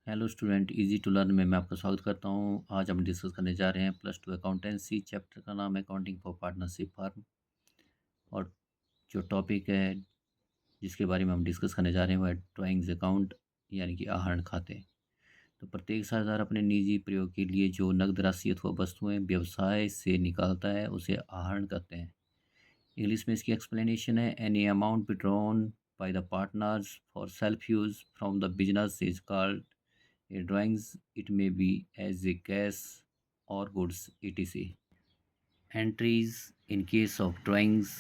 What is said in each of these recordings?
Hello student, easy to learn में मैं आपका स्वागत करता हूं। आज हम डिस्कस करने जा रहे हैं +2 अकाउंटेंसी। चैप्टर का नाम है अकाउंटिंग फॉर पार्टनरशिप फर्म। और जो टॉपिक है जिसके बारे में हम डिस्कस करने जा रहे हैं वह है ड्राइंग्स अकाउंट, यानी कि आहरण खाते। तो प्रत्येक साझेदार अपने निजी प्रयोग के लिए जो नकद राशि अथवा वस्तुएं व्यवसाय से निकालता है उसे आहरण कहते हैं। इंग्लिश में इसकी एक्सप्लेनेशन है, any amount withdrawn by the partners for self use from the business is called a drawings. It may be as a cash or goods etc. Entries in case of drawings: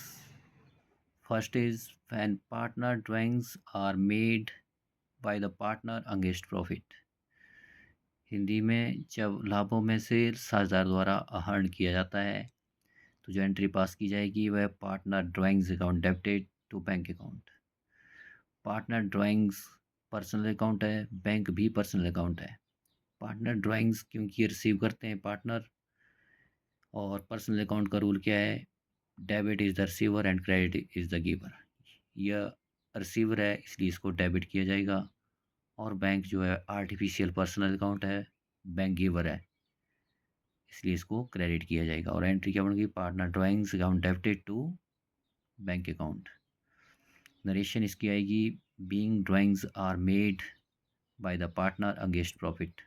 first is when partner drawings are made by the partner against profit. Hindi में जब लाभों में से साझेदार द्वारा आहरण किया जाता है तो जो एंट्री पास की जाएगी वह partner drawings account debited to bank account. Partner drawings personal account है, बैंक भी पर्सनल अकाउंट है। पार्टनर ड्राइंग्स क्योंकि रिसीव करते हैं पार्टनर, और पर्सनल अकाउंट का रूल क्या है, debit is the receiver and credit is the giver. यह रिसीवर है इसलिए इसको डेबिट किया जाएगा, और बैंक जो है आर्टिफिशियल पर्सनल अकाउंट है, बैंक गिवर है इसलिए इसको क्रेडिट किया जाएगा। और एंट्री क्या बनेगी, partner drawings account debited to bank account. Narration इसकी आएगी, being drawings are made by the partner against profit.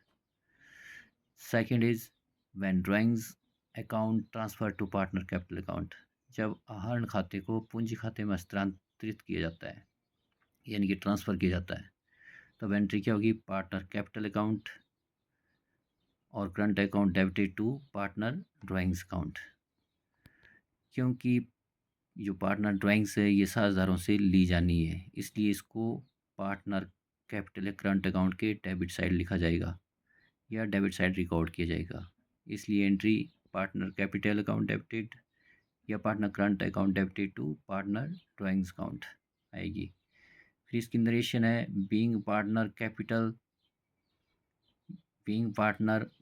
Second is when drawings account transfer to partner capital account. जब आहरण खाते को पूंजी खाते में हस्तांतरित किया जाता है, यानी कि ट्रांसफ़र किया जाता है, तब एंट्री क्या होगी, पार्टनर कैपिटल अकाउंट और current account debited to partner drawings account. क्योंकि जो पार्टनर ड्राइंग्स है ये साझेदारों से ली जानी है इसलिए इसको पार्टनर कैपिटल करंट अकाउंट के डेबिट साइड लिखा जाएगा या डेबिट साइड रिकॉर्ड किया जाएगा। इसलिए entry partner capital account debited या partner current account debited to partner drawings account आएगी। फिर इसकी नरेशन है, being partner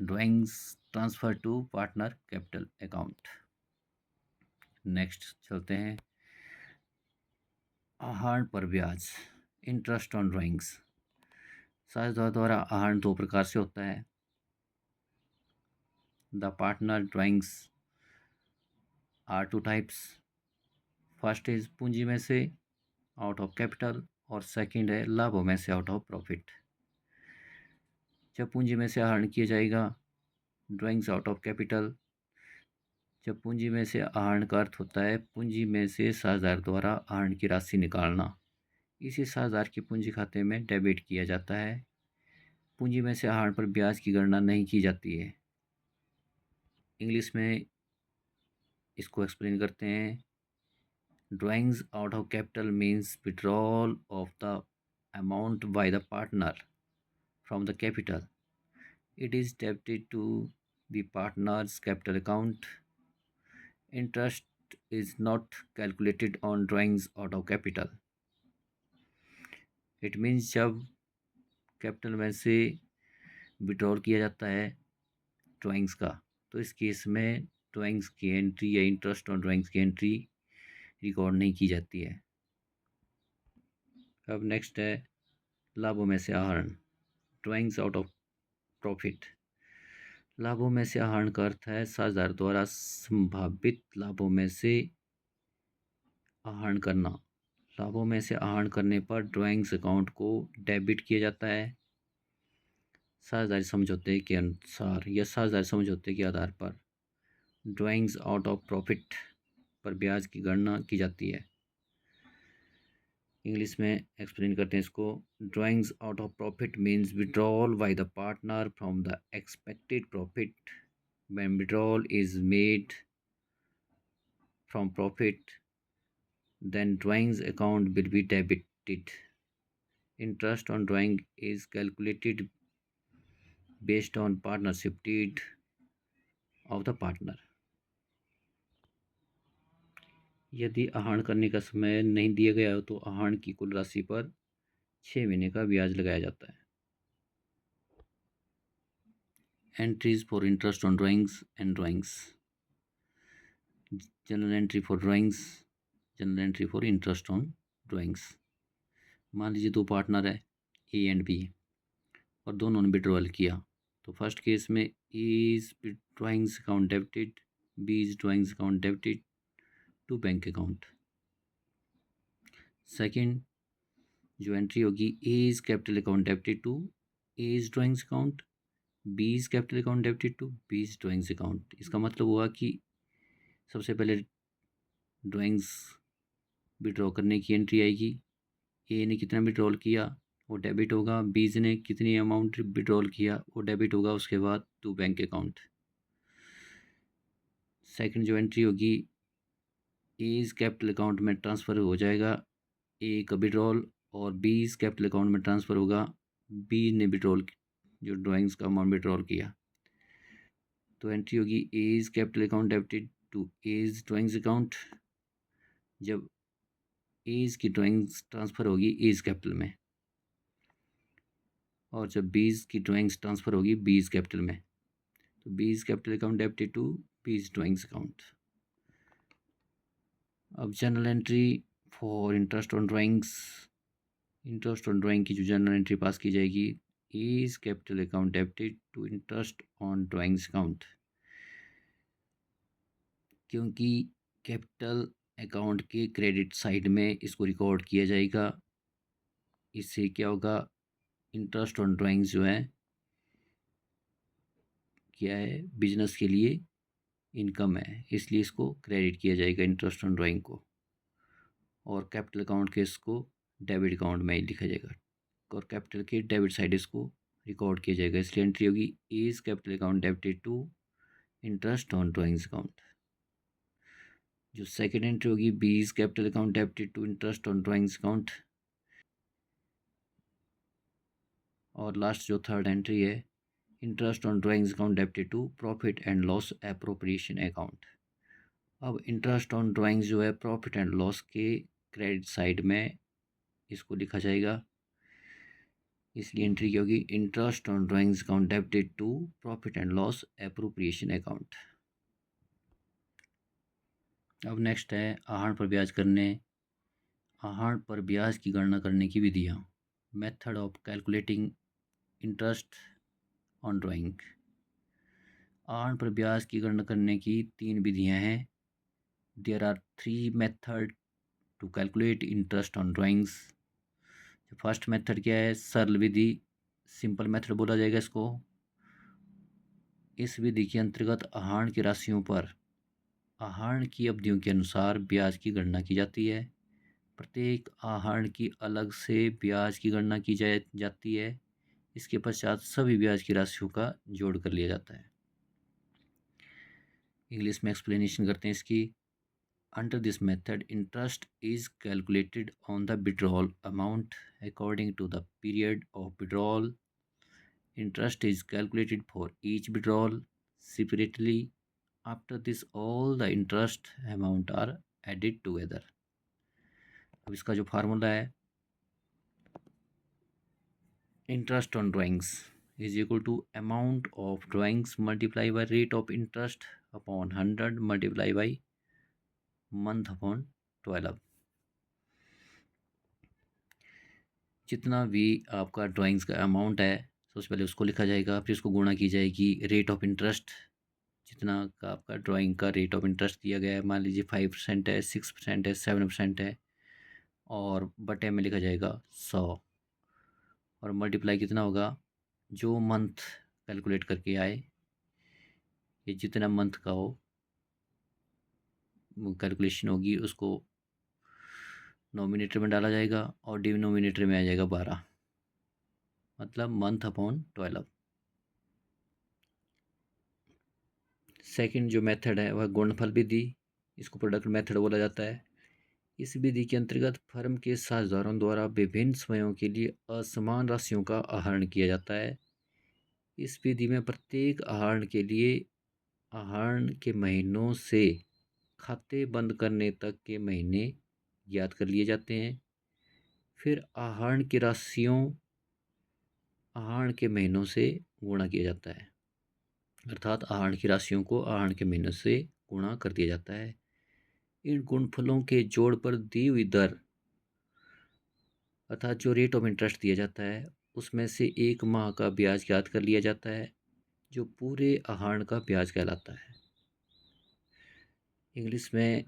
drawings transfer to partner capital account. Next चलते हैं, आहरण पर ब्याज, इंटरेस्ट ऑन ड्राइंग्स। साझेदार द्वारा आहरण दो प्रकार से होता है। The partner drawings are two types. First is पूंजी में से आउट ऑफ कैपिटल, और सेकंड है लाभों में से आउट ऑफ प्रॉफिट। जब पूंजी में से आहरण किया जाएगा, ड्राइंग्स आउट ऑफ कैपिटल, जब पूंजी में से आहरण का अर्थ होता है पूंजी में से साझेदार द्वारा आहरण की राशि निकालना, इसी साझेदार के पूंजी खाते में डेबिट किया जाता है। पूंजी में से आहरण पर ब्याज की गणना नहीं की जाती है। इंग्लिश में इसको एक्सप्लेन करते हैं, drawings out of capital means withdrawal of the amount by the partner from the capital. It is debited to the partner's capital account. Interest is not calculated on drawings out of capital. It means जब capital में से withdrawal किया जाता है drawings का, तो इस case में ड्राइंग्स की एंट्री या इंटरेस्ट ऑन ड्राइंग्स की एंट्री रिकॉर्ड नहीं की जाती है। अब नेक्स्ट है लाभों में से आहरण, ड्राइंग्स आउट ऑफ प्रॉफिट। लाभों में से आहरण का अर्थ है साझेदार द्वारा संभावित लाभों में से आहरण करना। लाभों में से आहरण करने पर ड्राइंग्स अकाउंट को डेबिट किया जाता है साझेदारी समझौते के अनुसार या साझेदारी समझौते के आधार पर। ड्राइंग्स आउट ऑफ प्रॉफिट पर ब्याज की गणना की जाती है। इंग्लिश में एक्सप्लेन करते हैं इसको, drawings out of profit means withdrawal bye the partner from the expected profit. When withdrawal is made from profit then drawings account will be debited. Interest on drawing is calculated based on partnership deed of the partner. यदि आहरण करने का समय नहीं दिया गया हो तो आहरण की कुल राशि पर 6 महीने का ब्याज लगाया जाता है। Entries for interest on drawings and drawings, general entry for drawings, general entry for interest on drawings. मान लीजिए दो पार्टनर है ए एंड बी। और दोनों ने विड्रॉल किया। तो फर्स्ट केस में A is drawings account debited, B is drawings account debited to bank account. Second जो एंट्री होगी, A is capital account debited to A is drawings account, B is capital account debited to B is drawings account. इसका मतलब हुआ कि सबसे पहले drawings withdraw करने की एंट्री आएगी। ए ने कितना विड्रॉल किया वो डेबिट होगा, बी ने कितनी अमाउंट विड्रॉल किया वो डेबिट होगा, उसके बाद टू बैंक अकाउंट। सेकंड जो एंट्री होगी, ए इज कैपिटल अकाउंट में ट्रांसफ़र हो जाएगा ए का विड्रॉल, और बी इज कैपिटल अकाउंट में ट्रांसफ़र होगा बी ने विड्रॉल जो ड्राइंग्स का अमाउंट विड्रॉल किया। तो एंट्री होगी A is capital account debited to A is drawings account. जब एज की ड्राइंग्स ट्रांसफ़र होगी एज कैपिटल में, और जब बीज की ड्राइंग्स ट्रांसफ़र होगी बीज कैपिटल में, तो B's capital account debited to B's drawings account. अब general entry for interest on drawings, interest on drawing की जो जनरल एंट्री पास की जाएगी, as capital account debited to interest on drawings account. क्योंकि कैपिटल अकाउंट के credit side में इसको record किया जाएगा, इससे क्या होगा, इंटरेस्ट ऑन ड्राइंग्स जो है क्या है, बिजनेस के लिए इनकम है, इसलिए इसको क्रेडिट किया जाएगा इंटरेस्ट ऑन ड्राइंग को, और कैपिटल अकाउंट के इसको डेबिट अकाउंट में ही लिखा जाएगा, और कैपिटल के डेबिट साइड इसको रिकॉर्ड किया जाएगा, इसलिए एंट्री होगी is capital account debited to interest on drawings account. जो सेकेंड एंट्री होगी, B is capital account debited to interest on drawings account. और लास्ट जो थर्ड एंट्री है, interest on drawings account debited to profit and loss appropriation account. अब interest on drawings जो है profit and loss के credit side में इसको लिखा जाएगा, इसलिए एंट्री क्या होगी, interest on drawings account debited to profit and loss appropriation account. अब नेक्स्ट है आहरण पर ब्याज करने, आहरण पर ब्याज की गणना करने की विधियाँ। Method of calculating interest on drawing. आहरण पर ब्याज की गणना करने की तीन विधियाँ हैं। There are three method to calculate interest on drawings. First method क्या है, सरल विधि, सिंपल मेथड बोला जाएगा इसको। इस विधि के अंतर्गत आहरण की राशियों पर आहरण की अवधियों के अनुसार ब्याज की गणना की जाती है। प्रत्येक आहरण की अलग से ब्याज की गणना की जाती है। इसके पश्चात सभी ब्याज की राशियों का जोड़ कर लिया जाता है। इंग्लिश में एक्सप्लेनेशन करते हैं इसकी। Under this method, interest is calculated on the withdrawal amount according to the period of withdrawal. Interest is calculated for each withdrawal separately. After this, all the interest amount are added together. अब इसका जो formula है, interest on drawings is equal to amount of drawings multiplied by rate of interest upon 100 multiplied by month upon 12। जितना भी आपका drawings का amount है सबसे पहले उसको लिखा जाएगा, फिर उसको गुणा की जाएगी रेट ऑफ इंटरेस्ट, जितना का आपका ड्राइंग का रेट ऑफ इंटरेस्ट दिया गया है, मान लीजिए 5% है, 6% है, 7% है, और बटे में लिखा जाएगा 100, और मल्टीप्लाई कितना होगा, जो मंथ कैलकुलेट करके आए, ये जितना मंथ का हो कैलकुलेशन होगी उसको नोमिनेटर में डाला जाएगा और डिनोमिनेटर में आ जाएगा 12, मतलब मंथ अपॉन 12। सेकंड जो मेथड है वह गुणनफल विधि, इसको प्रोडक्ट मेथड बोला जाता है। इस विधि के अंतर्गत फर्म के साझेदारों द्वारा विभिन्न समयों के लिए असमान राशियों का आहरण किया जाता है। इस विधि में प्रत्येक आहरण के लिए आहरण के महीनों से खाते बंद करने तक के महीने ज्ञात कर लिए जाते हैं। फिर आहरण की राशियों आहरण के महीनों से गुणा किया जाता है, अर्थात आहरण की राशियों को आहरण के महीनों से गुणा कर दिया जाता है। इन गुणफलों के जोड़ पर दी हुई दर, अर्थात जो रेट ऑफ इंटरेस्ट दिया जाता है, उसमें से 1 माह का ब्याज ज्ञात कर लिया जाता है, जो पूरे आहरण का ब्याज कहलाता है। इंग्लिश में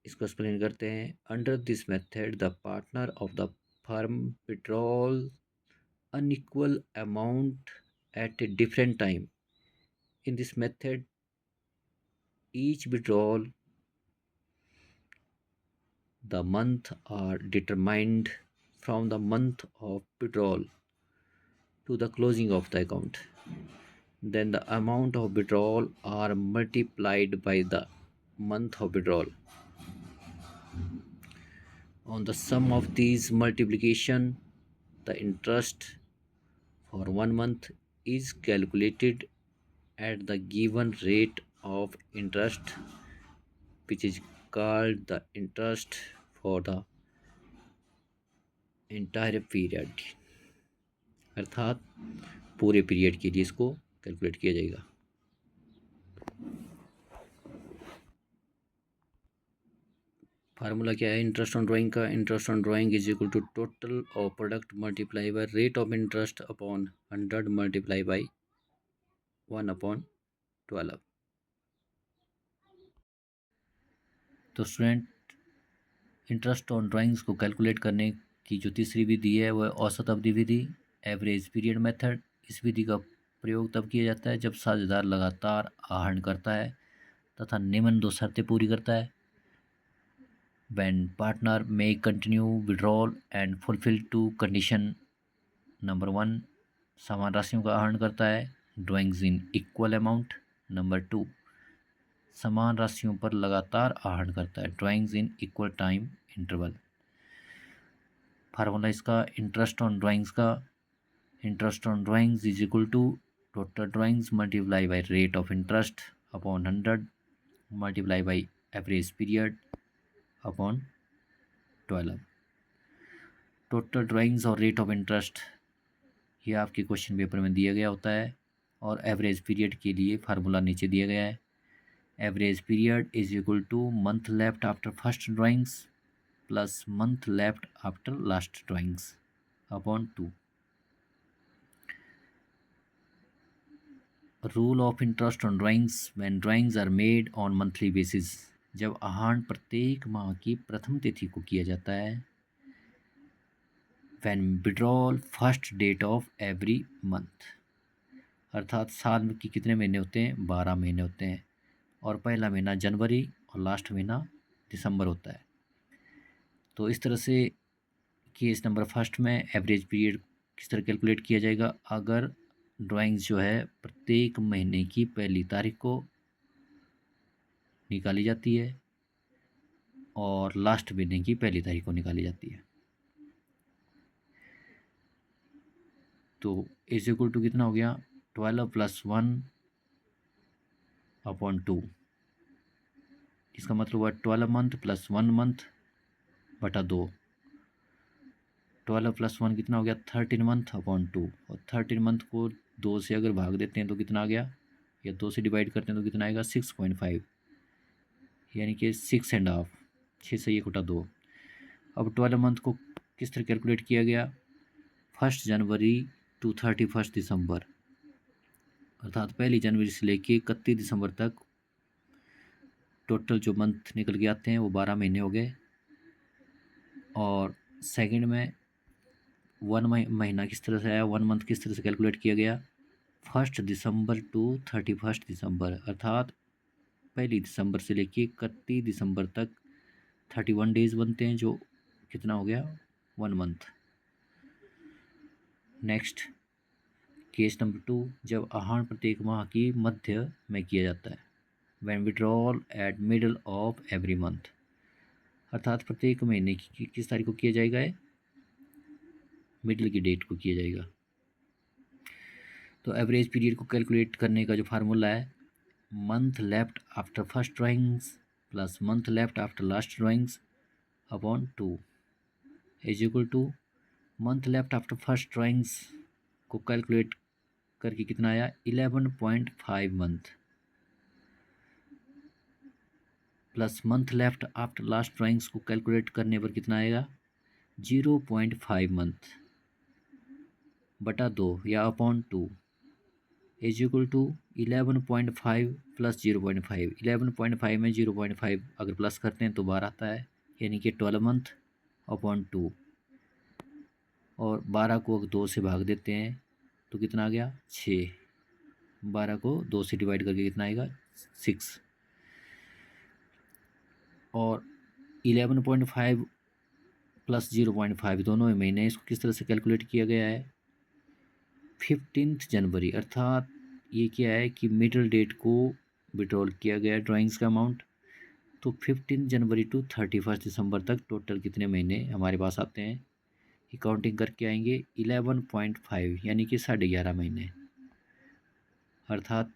इसको एक्सप्लेन करते हैं। Under this method the partner of the firm withdrawal unequal amount at a different time. In this method, each withdrawal the month are determined from the month of withdrawal to the closing of the account. Then the amount of withdrawal are multiplied by the month of withdrawal. On the sum of these multiplication, the interest for 1 month is calculated at the given rate of interest, which is called the interest for the entire period. अर्थात पूरे period के लिए इसको calculate किया जाएगा। Formula क्या है interest on drawing का? Interest on drawing is equal to total of product multiply by rate of interest upon 100 multiply by 1/12। तो स्टूडेंट, इंटरेस्ट ऑन ड्राइंग्स को कैलकुलेट करने की जो तीसरी विधि है वह औसत अवधि विधि, एवरेज पीरियड मेथड। इस विधि का प्रयोग तब किया जाता है जब साझेदार लगातार आहरण करता है तथा निम्न 2 शर्तें पूरी करता है। When partner may continue withdrawal and fulfill 2 condition. Number 1, समान राशियों का आहरण करता है, drawings in equal amount. Number 2, समान राशियों पर लगातार आहरण करता है, drawings in equal time interval. Formula इसका इंटरेस्ट ऑन ड्राइंग्स का, interest on drawings is equal to total drawings multiply by rate of interest upon 100 multiply by average period upon 12। Total drawings और रेट ऑफ इंटरेस्ट ये आपके question paper में दिया गया होता है, और एवरेज पीरियड के लिए फार्मूला नीचे दिया गया है। Average period is equal to month left after first drawings plus month left after last drawings upon 2। Rule of interest on drawings when drawings are made on monthly basis. जब आहरण प्रत्येक माह की प्रथम तिथि को किया जाता है। When withdrawal first date of every month, अर्थात साल में की कितने महीने होते हैं? 12 महीने होते हैं, और पहला महीना जनवरी और लास्ट महीना दिसंबर होता है। तो इस तरह से केस नंबर फर्स्ट में एवरेज पीरियड किस तरह कैलकुलेट किया जाएगा? अगर ड्राइंग्स जो है प्रत्येक महीने की पहली तारीख को निकाली जाती है और लास्ट महीने की पहली तारीख को निकाली जाती है, तो इज इक्वल टू कितना हो गया? 12 + 1/2। इसका मतलब हुआ 12 मंथ प्लस 1 मंथ बटा 2। 12 + 1 कितना हो गया? 13 मंथ अपॉन 2। और 13 मंथ को 2 से अगर भाग देते हैं तो कितना आ गया? या 2 से डिवाइड करते हैं तो कितना आएगा? 6.5, यानी कि 6.5। 6 से 1 घटा 2। अब 12 मंथ को किस तरह कैलकुलेट किया गया? 1 जनवरी टू 31 दिसंबर, अर्थात 1 जनवरी से लेके 31 दिसंबर तक टोटल जो मंथ निकल के आते हैं वो 12 महीने हो गए। और सेकंड में 1 महीना किस तरह से आया? 1 मंथ किस तरह से कैलकुलेट किया गया? 1 दिसंबर टू 31 दिसंबर, अर्थात 1 दिसंबर से लेके 31 दिसंबर तक 31 डेज बनते हैं, जो कितना हो गया? 1 मंथ। नेक्स्ट केस नंबर 2, जब आहरण प्रत्येक माह की मध्य में किया जाता है। When withdrawal eight middle of every month, अर्थात प्रत्येक महीने की किस तारीख को किया जाएगा? मिडल की डेट को किया जाएगा। तो एवरेज पीरियड को कैलकुलेट करने का जो फार्मूला है, month left after first drawings plus month left after last drawings upon 2 is equal to month left after first drawings को कैलकुलेट करके कितना आया? 11.5 month plus month left after last drawings को कैलकुलेट करने पर कितना आएगा? 0.5 मंथ। बटा 2 या upon 2 is equal to 11.5 plus 0.5। 11.5 में 0.5 अगर प्लस करते हैं तो 12 आता है, यानी कि 12 मंथ अपॉन 2। और 12 को अगर 2 से भाग देते हैं तो कितना आ गया 6। 12 को 2 से डिवाइड करके कितना आएगा 6। और 11.5 प्लस 0.5 दोनों ही महीने, इसको किस तरह से कैलकुलेट किया गया है 15 जनवरी, अर्थात ये क्या है कि मिडल डेट को विड्रॉल किया गया है ड्राइंग्स का अमाउंट। तो 15 जनवरी टू 31 दिसंबर तक टोटल कितने महीने हमारे पास आते हैं, काउंटिंग करके आएंगे 11.5 यानी कि 11.5 महीने। अर्थात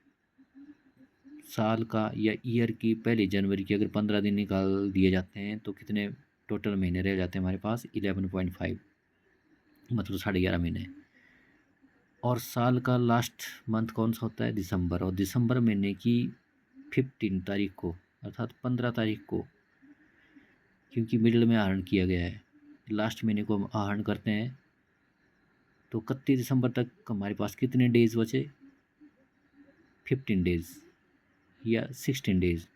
साल का या ईयर की पहली जनवरी की अगर 15 दिन निकाल दिए जाते हैं तो कितने टोटल महीने रह जाते हैं हमारे पास 11.5, मतलब 11.5 महीने। और साल का लास्ट मंथ कौन सा होता है दिसंबर, और दिसंबर महीने की 15 तारीख को अर्थात 15 तारीख को, क्योंकि मिडिल में आहरण किया गया है, लास्ट महीने को हम आहरण करते हैं। तो 31 दिसंबर तक हमारे पास कितने डेज बचे 15 डेज या 16 डेज।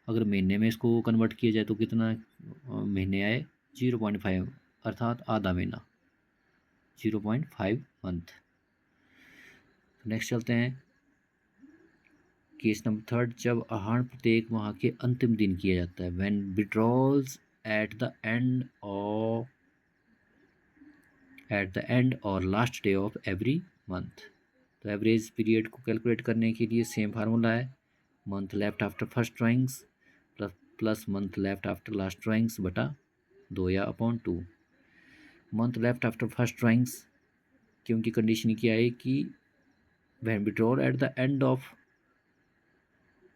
अगर महीने में इसको कन्वर्ट किया जाए तो कितना महीने आए 0.5, अर्थात आधा महीना 0.5 मंथ। नेक्स्ट चलते हैं केस नंबर 3। जब आहरण प्रत्येक माह के अंतिम दिन किया जाता है when withdrawals at the end और last day of every month. तो एवरेज पीरियड को कैलकुलेट करने के लिए सेम फार्मूला है, month left after first drawings plus month left after last drawings बटा 2 या upon 2। Month left after first drawings क्योंकि कंडीशन क्या है कि when withdrawal at the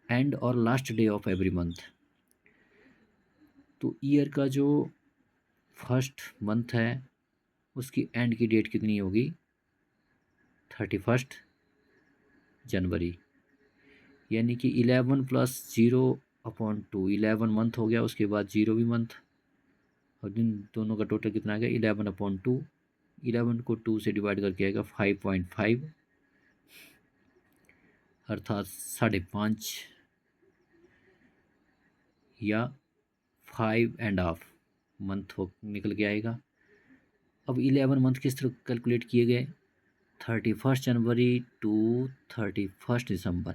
end और last day of every month. तो ईयर का जो फर्स्ट मंथ है उसकी एंड की डेट कितनी होगी 31 जनवरी, यानी कि 11 प्लस 0 अपॉन 2, 11 मंथ हो गया, उसके बाद 0 भी मंथ, और इन दोनों का टोटल कितना आ गया 11 अपॉन 2। 11 को 2 से डिवाइड करके आएगा 5.5, अर्थात 5.5 या 5.5 मंथ हो निकल के आएगा। अब 11 मंथ किस तरह कैलकुलेट किए गए 31 जनवरी टू 31 दिसंबर।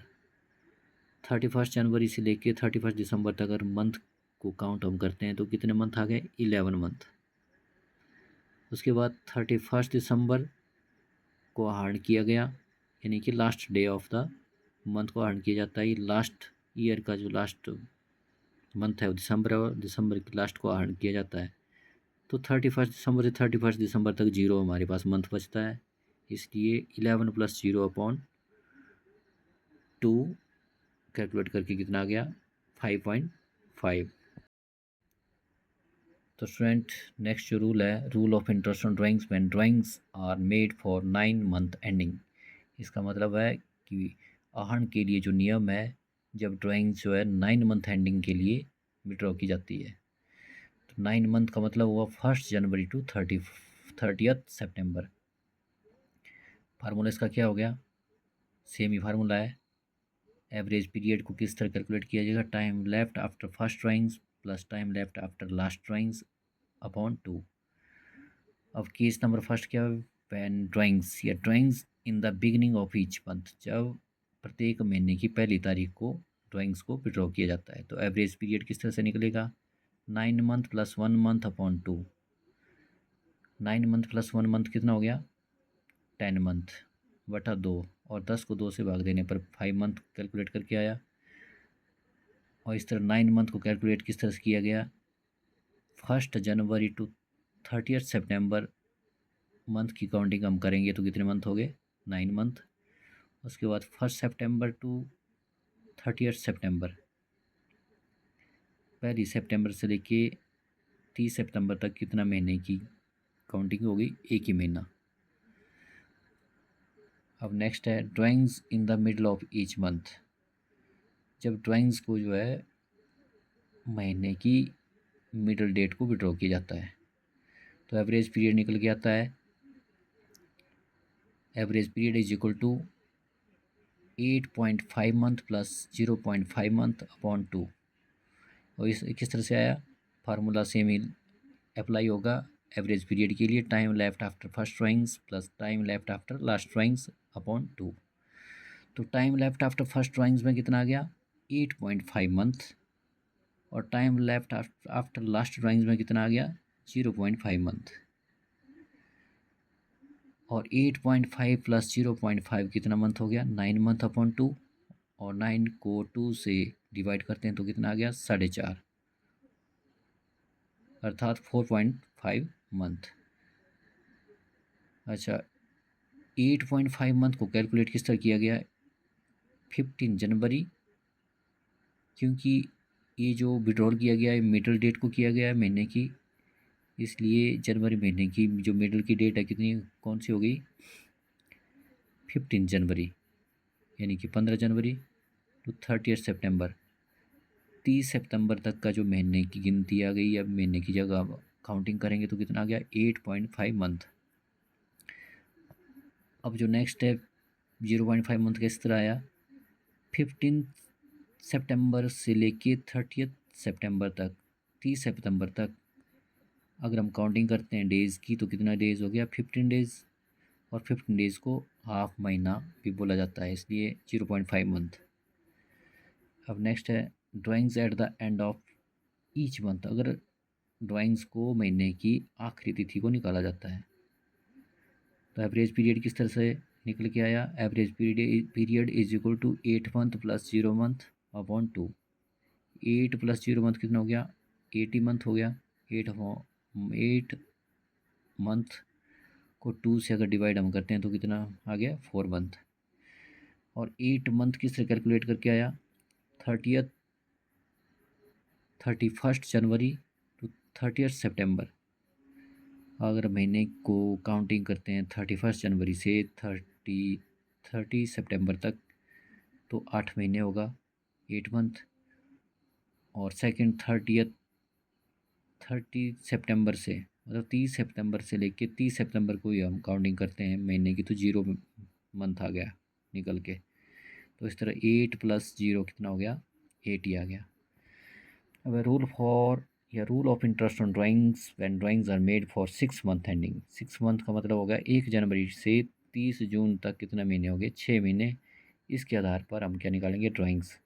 31 जनवरी से लेके 31 दिसंबर तक अगर मंथ को काउंट हम करते हैं तो कितने मंथ आ गए 11 मंथ। उसके बाद 31 दिसंबर को आहरण किया गया, यानी कि last day of the month को आहरण किया जाता है। लास्ट ईयर का जो लास्ट मंथ है वो दिसंबर है, और दिसंबर के लास्ट को आहरण किया जाता है। तो 31 दिसंबर से 31 दिसंबर तक 0 हमारे पास मंथ बचता है, इसलिए 11 प्लस 0 अपॉन 2 कैलकुलेट करके कितना आ गया 5.5। तो स्टूडेंट नेक्स्ट जो रूल है rule of interest on drawings when drawings are made for 9 month ending. इसका मतलब है कि आहरण के लिए जो नियम है जब ड्राइंग जो है 9 मंथ एंडिंग के लिए विड्रॉ की जाती है। तो 9 मंथ का मतलब हुआ 1 जनवरी टू 30 सितंबर। फार्मूला इसका क्या हो गया सेम ही फार्मूला है। एवरेज पीरियड को किस तरह कैलकुलेट किया जाएगा time left after first drawings plus time left after last drawings upon 2। अब केस नंबर फर्स्ट क्या है व्हेन ड्राइंग्स या drawings in the beginning of each month, जब प्रत्येक महीने की पहली तारीख को ड्राइंग्स को विड्रॉ किया जाता है। तो एवरेज पीरियड किस तरह से निकलेगा 9 month plus 1 month upon 2। 9 month plus 1 month कितना हो गया 10 मंथ बटा 2, और 10 को 2 से भाग देने पर 5 मंथ कैलकुलेट करके आया। और इस तरह 9 मंथ को कैलकुलेट किस तरह से किया गया 1 जनवरी टू 30 सितंबर मंथ की काउंटिंग हम करेंगे तो कितने मंथ हो गए 9 मंथ। उसके बाद 1 सितंबर टू 30 सितंबर, पहली सितंबर से लेके 30 सितंबर तक कितना महीने की काउंटिंग होगी एक ही महीना। अब नेक्स्ट है drawings in the middle of each month, जब ड्राइंग्स को जो है महीने की मिडल डेट को विड्रॉ किया जाता है। तो एवरेज पीरियड निकल के आता है average period is equal to 8.5 month plus 0.5 month upon 2। और इस किस तरह से आया, फार्मूला सेम ही अप्लाई होगा एवरेज पीरियड के लिए। Time left after first drawings plus time left after last drawings upon 2। तो time left after first drawings में कितना आ गया, 8.5 मंथ, और time left after last drawings में कितना आ गया, 0.5 मंथ। और 8.5 प्लस 0.5 कितना मंथ हो गया, 9 मंथ अपॉन 2, और 9 को 2 से डिवाइड करते हैं तो कितना आ गया, 4.5, अर्थात 4.5 मंथ। अच्छा, 8.5 मंथ को कैलकुलेट किस तरह किया गया, 15 जनवरी, क्योंकि ये जो विड्रॉल किया गया है मिडल डेट को किया गया है महीने की, इसलिए जनवरी महीने की जो मिडल की डेट है कितनी, कौन सी हो गई, 15 जनवरी, यानी कि 15 जनवरी टू 30 सितंबर, 30 सितंबर तक का जो महीने की गिनती आ गई। अब महीने की जगह अब काउंटिंग करेंगे तो कितना आ गया, 8.5 मंथ। अब जो नेक्स्ट है 0.5 मंथ किस तरह आया, 15 सितंबर से लेके 30 सितंबर तक, 30 सितंबर तक अगर हम काउंटिंग करते हैं डेज़ की तो कितना डेज़ हो गया, 15 डेज़। और 15 डेज़ को हाफ महीना भी बोला जाता है, इसलिए 0.5 मंथ। अब नेक्स्ट है drawings at the end of each month. अगर ड्राइंग्स को महीने की आखिरी तिथि को निकाला जाता है तो एवरेज पीरियड किस तरह से निकल के आया, average period is equal to 8 month plus 0 month upon 2। 8 plus 0 month कितना हो गया, 80 मंथ हो गया। 8 मंथ को 2 से अगर डिवाइड हम करते हैं तो कितना आ गया, 4 मंथ। और 8 मंथ किस तरह कैलकुलेट करके आया, 31 जनवरी टू 30 सितंबर। अगर महीने को काउंटिंग करते हैं 31 जनवरी से 30 सितंबर तक तो 8 महीने होगा, 8 मंथ। और सेकंड 30 सितंबर से, मतलब 30 सितंबर से लेके 30 सितंबर को ही हम काउंटिंग करते हैं महीने की, तो 0 मंथ आ गया निकल के। तो इस तरह 8 प्लस 0 कितना हो गया, 8 ही आ गया। अब rule of interest on drawings when drawings are made for 6 month ending. 6 month का मतलब होगा 1 जनवरी से 30 जून तक कितना महीने हो गए, 6 महीने। इसके आधार पर हम क्या निकालेंगे, ड्राइंग्स।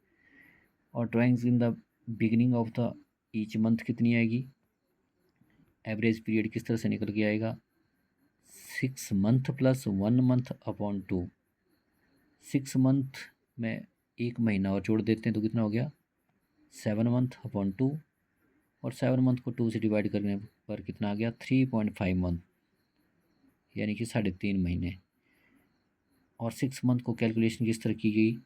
और drawings in the beginning of the each month कितनी आएगी, एवरेज पीरियड किस तरह से निकल के आएगा, 6 month plus 1 month upon 2। 6 month में एक महीना और जोड़ देते हैं तो कितना हो गया, 7 मंथ अपॉन 2। और 7 मंथ को 2 से डिवाइड करने पर कितना आ गया, 3.5 मंथ, यानी कि 3.5 महीने। और 6 मंथ को कैलकुलेशन किस तरह की गई,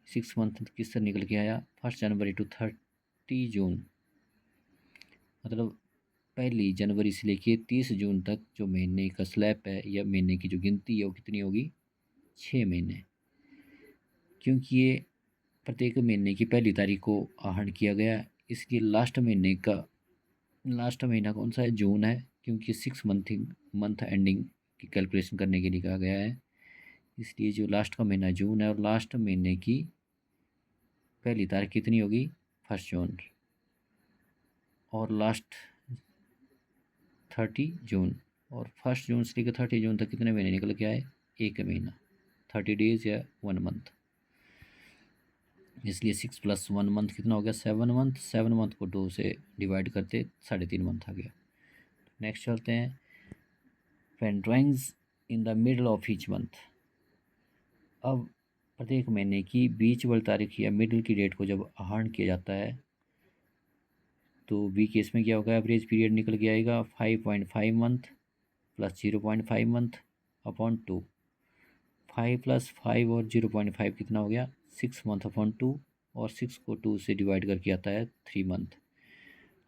6 मंथ किस तरह निकल के आया, 1 जनवरी टू 30 जून, मतलब 1 जनवरी से लेके 30 जून तक जो महीने का स्लैब है या महीने की जो गिनती है वो कितनी होगी, 6 महीने। क्योंकि ये प्रत्येक महीने की पहली तारीख को आहरण किया गया, इसलिए लास्ट महीना कौन सा है, जून है, क्योंकि 6 मंथ एंडिंग की कैलकुलेशन करने के लिए कहा गया है। इसलिए जो लास्ट का महीना जून है, और लास्ट महीने की पहली तारीख कितनी होगी, 1 जून, और लास्ट 30 जून। और 1 जून से लेकर 30 जून तक कितने महीने निकल के आए, 1 महीना, 30 डेज या 1 मंथ। इसलिए 6 प्लस 1 मंथ कितना हो गया, 7 मंथ। 7 मंथ को 2 से डिवाइड करते 3.5 मंथ आ गया। नेक्स्ट चलते हैं, when drawings in the middle of each month. अब प्रत्येक महीने की बीच वाली तारीख या मिडल की डेट को जब आहरण किया जाता है तो बी केस में क्या होगा, एवरेज पीरियड निकल के आएगा 5.5 month plus 0.5 month upon 2। 5 plus 5 और 0.5 कितना हो गया, 6 मंथ अपॉन 2, और 6 को 2 से डिवाइड करके आता है 3 मंथ।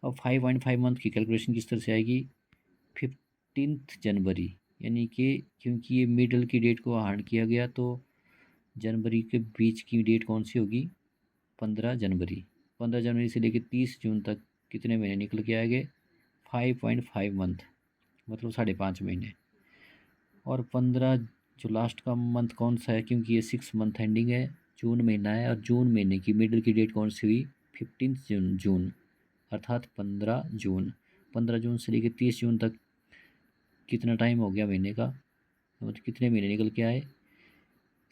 अब 5.5 मंथ की कैलकुलेशन किस तरह से आएगी, 15 जनवरी, यानी कि क्योंकि ये मिडल की डेट को आहरण किया गया तो जनवरी के बीच की डेट कौन सी होगी, 15 जनवरी। 15 जनवरी से लेकर 30 जून तक कितने महीने निकल के आएंगे, 5.5 मंथ, मतलब 5.5 महीने। और 15 जो लास्ट का मंथ कौन सा है, क्योंकि ये 6 मंथ एंडिंग है, जून महीना है, और जून महीने की मिडिल की डेट कौन सी हुई, 15 जून, अर्थात 15 जून। 15 जून से लेकर 30 जून तक कितना टाइम हो गया महीने का, मतलब कितने महीने निकल के आए,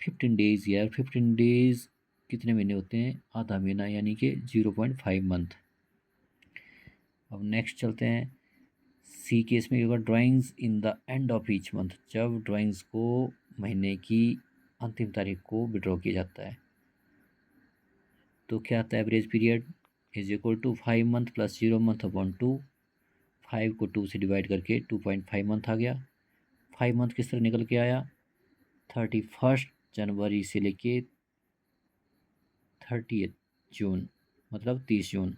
15 डेज़ यार। 15 डेज़ कितने महीने होते हैं, आधा महीना, यानी कि 0.5 मंथ। अब नेक्स्ट चलते हैं, सी केस में होगा drawings in the end of each month, जब ड्राइंग्स को महीने की अंतिम तारीख को विड्रॉ किया जाता है तो क्या आता है, average period is equal to 5 month plus 0 month upon 2। 5 को 2 से डिवाइड करके 2.5 मंथ आ गया। 5 मंथ किस तरह निकल के आया, 31 जनवरी से लेके 30 जून, मतलब 30 जून,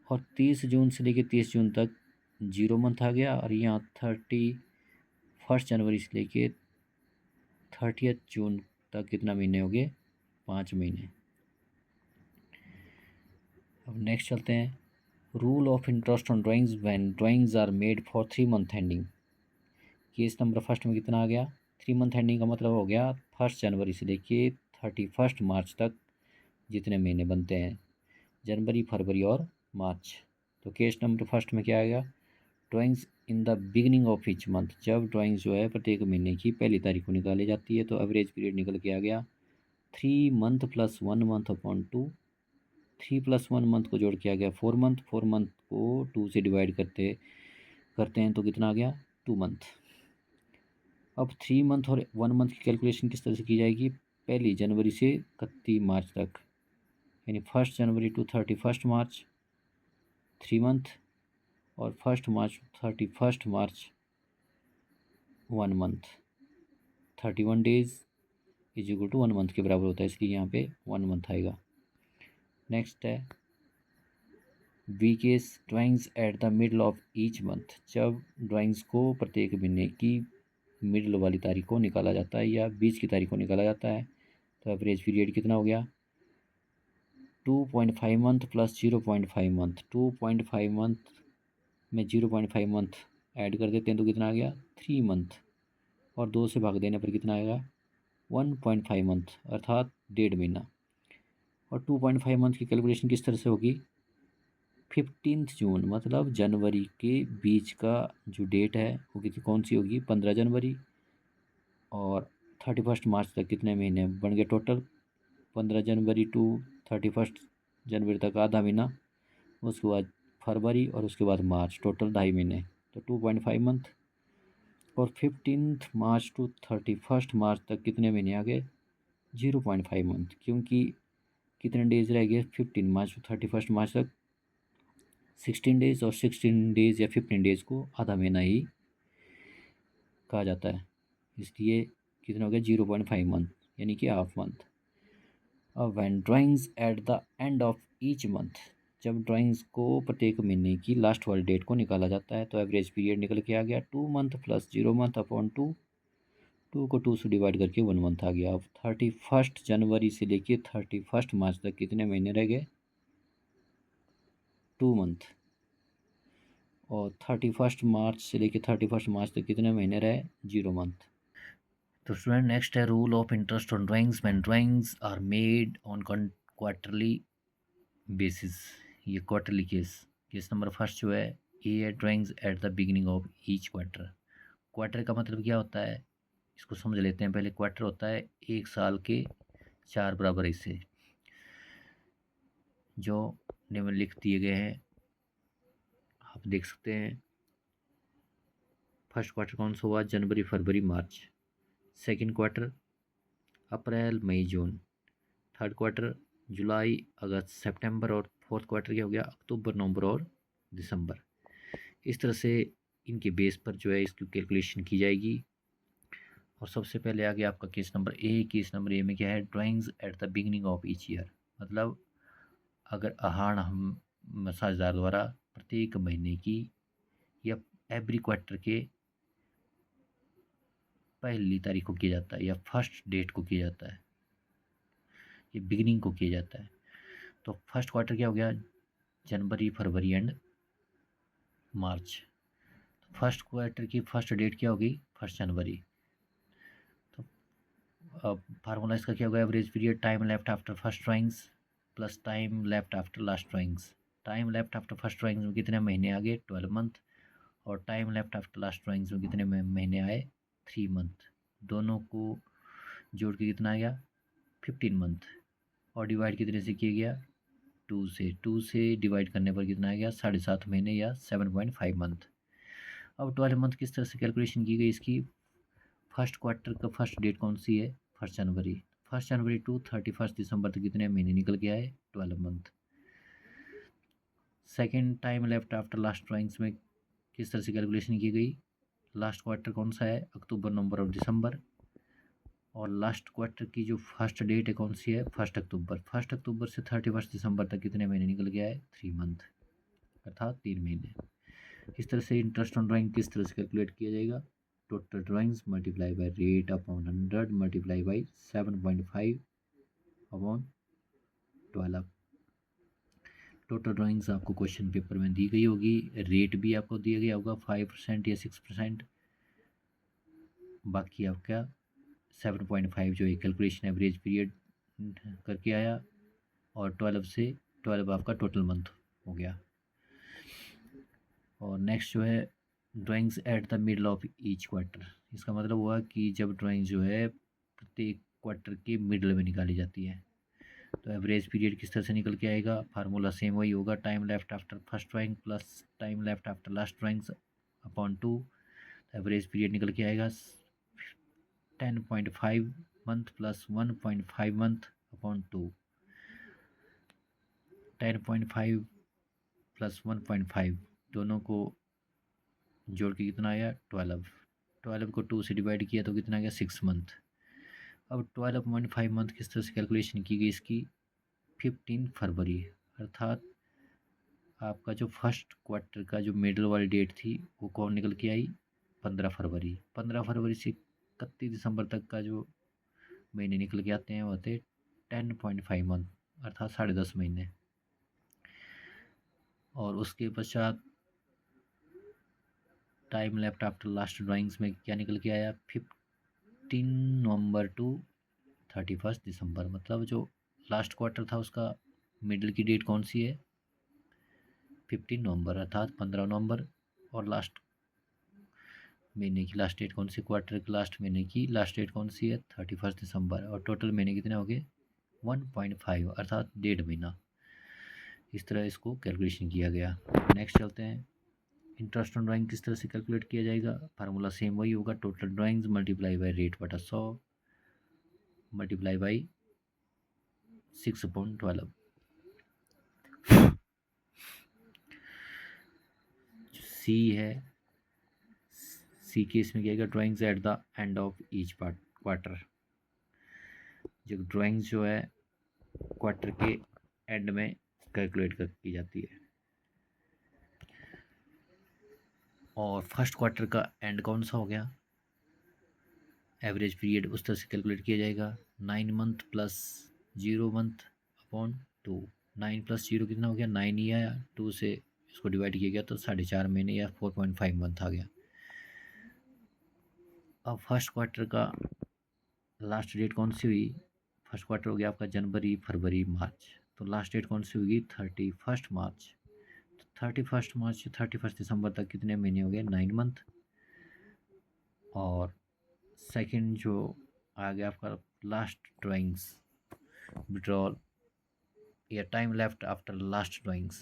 और 30 जून से लेके 30 जून तक 0 मंथ आ गया, और यहाँ 31 जनवरी से लेके 30 जून तक कितना महीने हो गए, 5 महीने। अब नेक्स्ट चलते हैं, rule of interest on drawings when drawings are made for 3 month ending. Case number first में कितना आ गया, 3 मंथ एंडिंग का मतलब हो गया 1 जनवरी से लेके 31 मार्च तक जितने महीने बनते हैं, जनवरी, फरवरी और मार्च। तो केस नंबर फर्स्ट में क्या आएगा, drawings in the beginning of each month, जब ड्राइंग्स जो है प्रत्येक महीने की पहली तारीख को निकाली जाती है, तो एवरेज पीरियड निकल के आ गया 3 month plus 1 month upon 2। 3 + 1 month को जोड़ के आ गया 4 मंथ। 4 मंथ को 2 से डिवाइड करते करते हैं तो कितना आ गया, 2 मंथ। अब 3 मंथ और 1 मंथ की कैलकुलेशन किस तरह से की जाएगी, 1 जनवरी से 31 मार्च तक, यानी 1 जनवरी टू 31 मार्च 3 मंथ, और 1 March 1 month, 31 days is equal to 1 month के बराबर होता है, इसलिए यहाँ पे 1 मंथ आएगा। नेक्स्ट है वीकेस drawings at the middle of each month, जब ड्राइंग्स को प्रत्येक महीने की मिडल वाली तारीख को निकाला जाता है या बीच की तारीख को निकाला जाता है, तो एवरेज पीरियड कितना हो गया, 2.5 मंथ प्लस 0.5 मंथ। 2.5 मंथ में 0.5 मंथ ऐड कर देते हैं तो कितना आ गया, 3 मंथ, और 2 से भाग देने पर कितना आएगा, 1.5 मंथ, अर्थात 1.5 महीना। और 2.5 मंथ की कैलकुलेशन किस तरह से होगी, 15 जून, मतलब जनवरी के बीच का जो डेट है वो कितनी कौन सी होगी, 15 जनवरी, और 31 मार्च तक कितने महीने बन गए टोटल, 15 जनवरी टू 31 जनवरी तक आधा महीना, उसके बाद फरवरी, और उसके बाद मार्च, टोटल 2.5 महीने, तो 2.5 मंथ। और 15 मार्च टू 31 मार्च तक कितने महीने आ गए, 0.5 मंथ, क्योंकि कितने डेज रह गए, 15 मार्च टू 31 मार्च तक 16 डेज, और 16 डेज या 15 डेज को आधा महीना ही कहा जाता है, इसलिए कितना हो गया, 0.5 मंथ, यानी कि हाफ मंथ। अब when drawings at the end of each month, जब ड्राइंग्स को प्रत्येक महीने की लास्ट वाली डेट को निकाला जाता है, तो एवरेज पीरियड निकल के आ गया 2 मंथ प्लस 0 मंथ अपॉन 2। 2 को 2 से डिवाइड करके 1 मंथ आ गया। अब 31 जनवरी से लेके 31 मार्च तक कितने महीने रह गए, 2 मंथ, और 31 मार्च से लेके 31 मार्च तक कितने महीने रहे, 0 मंथ। तो स्टूडेंट नेक्स्ट है rule of interest on drawings when drawings are made on quarterly basis. ये क्वार्टरली केस नंबर फर्स्ट जो है, ए है drawings at the beginning of each quarter. Quarter का मतलब क्या होता है, इसको समझ लेते हैं पहले। क्वार्टर होता है 1 साल के 4 बराबर हिस्से, जो निम्नलिखित दिए गए हैं, आप देख सकते हैं। फर्स्ट क्वार्टर कौन सा हुआ, जनवरी, फरवरी, मार्च। सेकंड क्वार्टर अप्रैल, मई, जून। थर्ड क्वार्टर जुलाई, अगस्त, सितंबर। और फोर्थ क्वार्टर क्या हो गया, अक्टूबर, नवंबर और दिसंबर। इस तरह से इनके बेस पर जो है इसकी कैलकुलेशन की जाएगी। और सबसे पहले आ गया आपका case number A. Case number A में क्या है, drawings at the beginning of each year, मतलब अगर आहार हम मसाजदार द्वारा प्रत्येक महीने की या एवरी क्वार्टर के पहली तारीख को किया जाता है या फर्स्ट डेट को किया जाता है, ये बिगिनिंग को किया जाता है। तो फर्स्ट क्वार्टर क्या हो गया, जनवरी, फरवरी एंड मार्च। फर्स्ट क्वार्टर की फर्स्ट डेट क्या होगी, 1 जनवरी। अब फार्मूला इसका क्या होगा, average period time left after first drawings plus time left after last drawings. Time left after first drawings में कितने महीने आ गए, 12 मंथ, और time left after last drawings में कितने महीने आए, 3 मंथ। दोनों को जोड़ के कितना आ गया, 15 मंथ, और डिवाइड कितने से किया गया, 2 से डिवाइड करने पर कितना आ गया, 7.5 महीने या 7.5 मंथ। अब 12 मंथ किस तरह से कैलकुलेशन की गई इसकी, फर्स्ट क्वार्टर का फर्स्ट डेट कौन सी है, 1 जनवरी। 1 जनवरी टू 31 दिसंबर तक कितने महीने निकल के आए, 12 month. Second time left after last drawings में किस तरह से कैलकुलेशन की गई, लास्ट क्वार्टर कौन सा है, अक्टूबर नवंबर और दिसंबर, और लास्ट क्वार्टर की जो फर्स्ट डेट है कौन सी है, 1 अक्टूबर। 1 अक्टूबर से 31 दिसंबर तक कितने महीने निकल के आए, 3 मंथ, अर्थात 3 महीने। इस तरह से इंटरेस्ट ऑन ड्राइंग किस तरह से कैलकुलेट किया जाएगा, total drawings multiply by rate upon 100 multiply bye 7.5 upon 12। Total drawings आपको क्वेश्चन पेपर में दी गई होगी, रेट भी आपको दिया गया होगा 5% या 6%, बाकी आपका 7.5 जो है कैलकुलेशन एवरेज पीरियड करके आया, और 12 आपका टोटल मंथ हो गया। और नेक्स्ट जो है drawings at the middle of each quarter, इसका मतलब हुआ कि जब ड्राइंग जो है प्रत्येक क्वार्टर के मिडल में निकाली जाती है, तो एवरेज पीरियड किस तरह से निकल के आएगा, फार्मूला सेम वही होगा, time left after first drawing plus time left after last drawings upon 2। Average period निकल के आएगा 10.5 month plus 1.5 month upon 2। 10.5 plus 1.5 दोनों को जोड़ के कितना आया, 12। 12 को 2 से डिवाइड किया तो कितना आ गया, 6 मंथ। अब 12.5 मंथ किस तरह से कैलकुलेशन की गई इसकी, 15 फरवरी, अर्थात आपका जो फर्स्ट क्वार्टर का जो मिडल वाली डेट थी वो कौन निकल के आई, 15 फरवरी। 15 फरवरी से 31 दिसंबर तक का जो महीने निकल के आते हैं वो होते 10.5 मंथ, अर्थात 10.5 महीने। और उसके पश्चात time left after last drawings में क्या निकल के आया, 15 नवंबर टू 31 दिसंबर, मतलब जो लास्ट क्वार्टर था उसका मिडिल की डेट कौन सी है, 15 नवंबर, अर्थात 15 नवंबर, और लास्ट महीने की लास्ट डेट कौन सी, क्वार्टर के लास्ट महीने की लास्ट डेट कौन सी है, 31 दिसंबर, और टोटल महीने कितने हो गए, 1.5, अर्थात 1.5 महीना। इस तरह इसको कैलकुलेशन किया गया। नेक्स्ट चलते हैं, इंटरेस्ट ऑन ड्राइंग किस तरह से कैलकुलेट किया जाएगा, फार्मूला सेम वही होगा, total drawings multiply by rate बटा 100 मल्टीप्लाई बाई 6/12। सी है, सी के इसमें क्या drawings at the end of each quarter, जो ड्राइंग्स जो है क्वार्टर के एंड में कैलकुलेट की जाती है। और फर्स्ट क्वार्टर का एंड कौन सा हो गया, एवरेज पीरियड उस तरह से कैलकुलेट किया जाएगा, 9 month plus 0 month upon 2। 9 plus 0 कितना हो गया, 9 ही आया, 2 से इसको डिवाइड किया गया तो 4.5 महीने या 4.5 मंथ आ गया। अब फर्स्ट क्वार्टर का लास्ट डेट कौन सी हुई, फर्स्ट क्वार्टर हो गया आपका जनवरी फरवरी मार्च, तो लास्ट डेट कौन सी होगी, 31 मार्च। तो 31 मार्च से 31 दिसंबर तक कितने महीने हो गए, 9 मंथ। और सेकंड जो आ गया आपका लास्ट ड्राइंग्स विड्रॉल या time left after last drawings,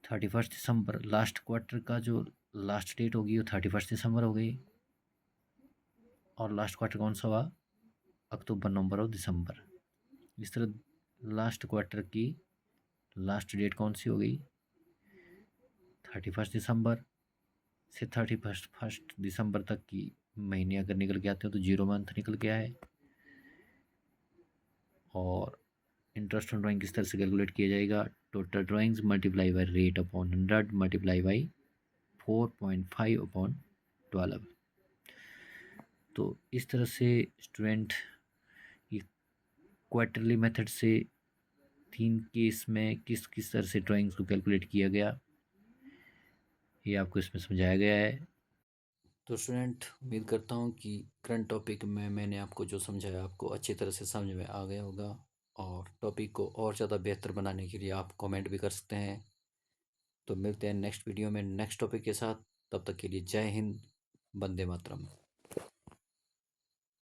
31 दिसंबर, लास्ट क्वार्टर का जो लास्ट डेट होगी वो 31 दिसंबर हो गई, और लास्ट क्वार्टर कौन सा हुआ, अक्टूबर नवंबर और दिसंबर। इस तरह लास्ट क्वार्टर की लास्ट डेट कौन सी हो गई, 31 दिसंबर से 31 दिसंबर तक की महीने अगर निकल के आते हो तो 0 मंथ निकल के आए। और इंटरेस्ट ऑन ड्राइंग किस तरह से कैलकुलेट किया जाएगा, total drawings multiply by rate upon 100 multiply by 4.5 upon 12। तो इस तरह से स्टूडेंट ये क्वार्टरली मेथड से 3 केस में किस किस तरह से ड्राइंग्स को कैलकुलेट किया गया ये आपको इसमें समझाया गया है। तो स्टूडेंट, उम्मीद करता हूँ कि करंट टॉपिक में मैंने आपको जो समझाया आपको अच्छी तरह से समझ में आ गया होगा। और टॉपिक को और ज़्यादा बेहतर बनाने के लिए आप कमेंट भी कर सकते हैं। तो मिलते हैं नेक्स्ट वीडियो में नेक्स्ट टॉपिक के साथ। तब तक के लिए जय हिंद, वंदे मातरम।